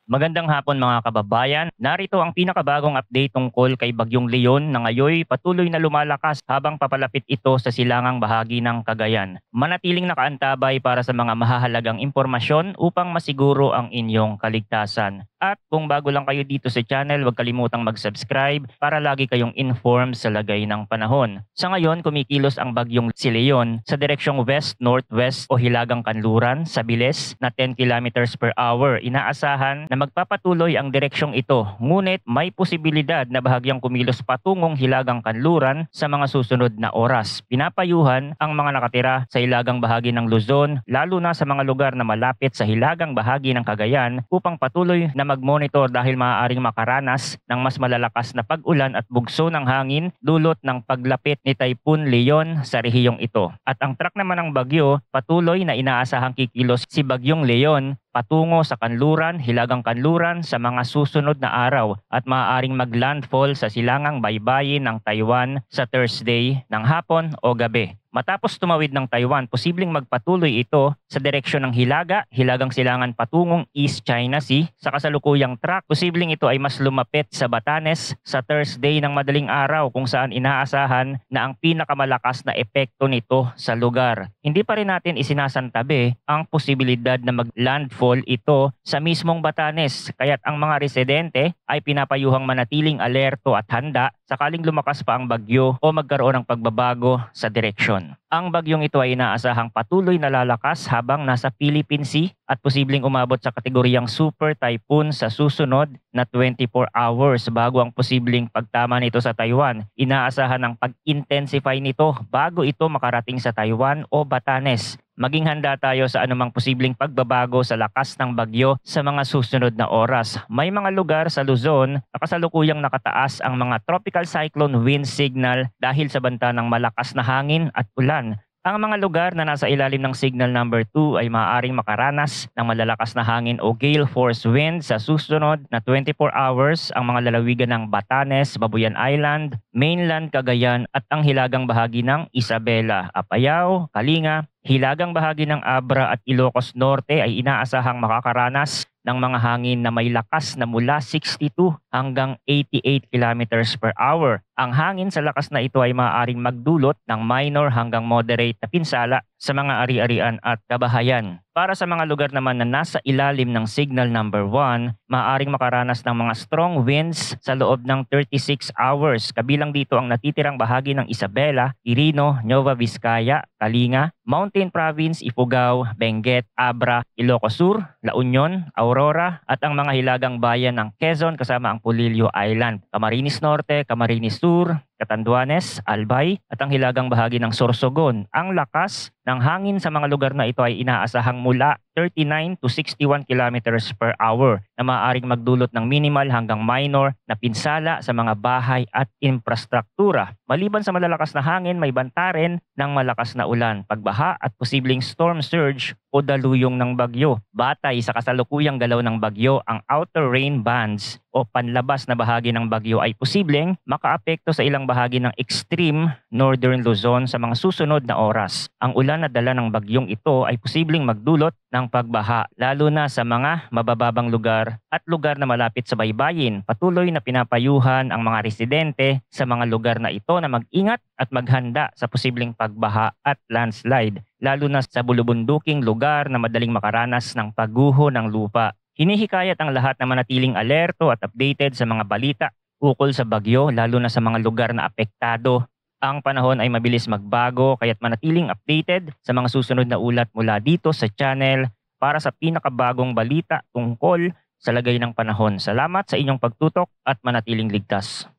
Magandang hapon mga kababayan. Narito ang pinakabagong update tungkol kay Bagyong Leon na ngayoy patuloy na lumalakas habang papalapit ito sa silangang bahagi ng Cagayan. Manatiling nakaantabay para sa mga mahahalagang impormasyon upang masiguro ang inyong kaligtasan. At kung bago lang kayo dito sa channel, huwag kalimutang mag-subscribe para lagi kayong informed sa lagay ng panahon. Sa ngayon, kumikilos ang Bagyong si Leon sa direksyong west-northwest o hilagang kanluran sa bilis na 10 kilometers per hour. Inaasahan na magpapatuloy ang direksyong ito, ngunit may posibilidad na bahagyang kumilos patungong hilagang kanluran sa mga susunod na oras. Pinapayuhan ang mga nakatira sa hilagang bahagi ng Luzon, lalo na sa mga lugar na malapit sa hilagang bahagi ng Cagayan upang patuloy na mag-monitor dahil maaaring makaranas ng mas malalakas na pag-ulan at bugso ng hangin dulot ng paglapit ni Typhoon Leon sa rehiyong ito. At ang track naman ng bagyo, patuloy na inaasahang kikilos si Bagyong Leon patungo sa kanluran, hilagang kanluran sa mga susunod na araw at maaaring maglandfall sa silangang baybayin ng Taiwan sa Thursday ng hapon o gabi. Matapos tumawid ng Taiwan, posibleng magpatuloy ito sa direksyon ng hilagang silangan patungong East China Sea. Sa kasalukuyang track, posibleng ito ay mas lumapit sa Batanes sa Thursday ng madaling araw kung saan inaasahan na ang pinakamalakas na epekto nito sa lugar. Hindi pa rin natin isinasantabi ang posibilidad na maglandfall ito sa mismong Batanes, kaya't ang mga residente ay pinapayuhang manatiling alerto at handa sakaling lumakas pa ang bagyo o magkaroon ng pagbabago sa direksyon. Ang bagyong ito ay inaasahang patuloy na lalakas habang nasa Philippine Sea at posibleng umabot sa kategoryang super typhoon sa susunod na 24 hours bago ang posibleng pagtama nito sa Taiwan. Inaasahan ang pag-intensify nito bago ito makarating sa Taiwan o Batanes. Maging handa tayo sa anumang posibleng pagbabago sa lakas ng bagyo sa mga susunod na oras. May mga lugar sa Luzon na kasalukuyang nakataas ang mga tropical cyclone wind signal dahil sa banta ng malakas na hangin at ulan. Ang mga lugar na nasa ilalim ng signal number 2 ay maaaring makaranas ng malalakas na hangin o gale force wind sa susunod na 24 hours. Ang mga lalawigan ng Batanes, Babuyan Island, mainland Cagayan at ang hilagang bahagi ng Isabela, Apayao, Kalinga, hilagang bahagi ng Abra at Ilocos Norte ay inaasahang makakaranas ng mga hangin na may lakas na mula 62 hanggang 88 kilometers per hour. Ang hangin sa lakas na ito ay maaaring magdulot ng minor hanggang moderate na pinsala sa mga ari-arian at kabahayan. Para sa mga lugar naman na nasa ilalim ng signal number 1, maaaring makaranas ng mga strong winds sa loob ng 36 hours. Kabilang dito ang natitirang bahagi ng Isabela, Quirino, Nueva Vizcaya, Kalinga, Mountain Province, Ifugao, Benguet, Abra, Ilocos Sur, La Union, Aurora at ang mga hilagang bayan ng Quezon kasama ang Pulilio Island, Camarines Norte, Camarines Sur, Catanduanes, Albay at ang hilagang bahagi ng Sorsogon. Ang lakas ng hangin sa mga lugar na ito ay inaasahang mula 39 to 61 kilometers per hour na maaaring magdulot ng minimal hanggang minor na pinsala sa mga bahay at infrastruktura. Maliban sa malalakas na hangin, may banta rin ng malakas na ulan, pagbaha at posibleng storm surge o daluyong ng bagyo. Batay sa kasalukuyang galaw ng bagyo, ang outer rain bands o panlabas na bahagi ng bagyo ay posibleng makaapekto sa ilang bahagi ng extreme northern Luzon sa mga susunod na oras. Ang ulan na dala ng bagyong ito ay posibleng magdulot ng pagbaha lalo na sa mga mabababang lugar at lugar na malapit sa baybayin. Patuloy na pinapayuhan ang mga residente sa mga lugar na ito na mag-ingat at maghanda sa posibleng pagbaha at landslide lalo na sa bulubunduking lugar na madaling makaranas ng pagguho ng lupa. Hinihikayat ang lahat na manatiling alerto at updated sa mga balita ukol sa bagyo lalo na sa mga lugar na apektado. Ang panahon ay mabilis magbago kaya't manatiling updated sa mga susunod na ulat mula dito sa channel para sa pinakabagong balita tungkol sa lagay ng panahon. Salamat sa inyong pagtutok at manatiling ligtas.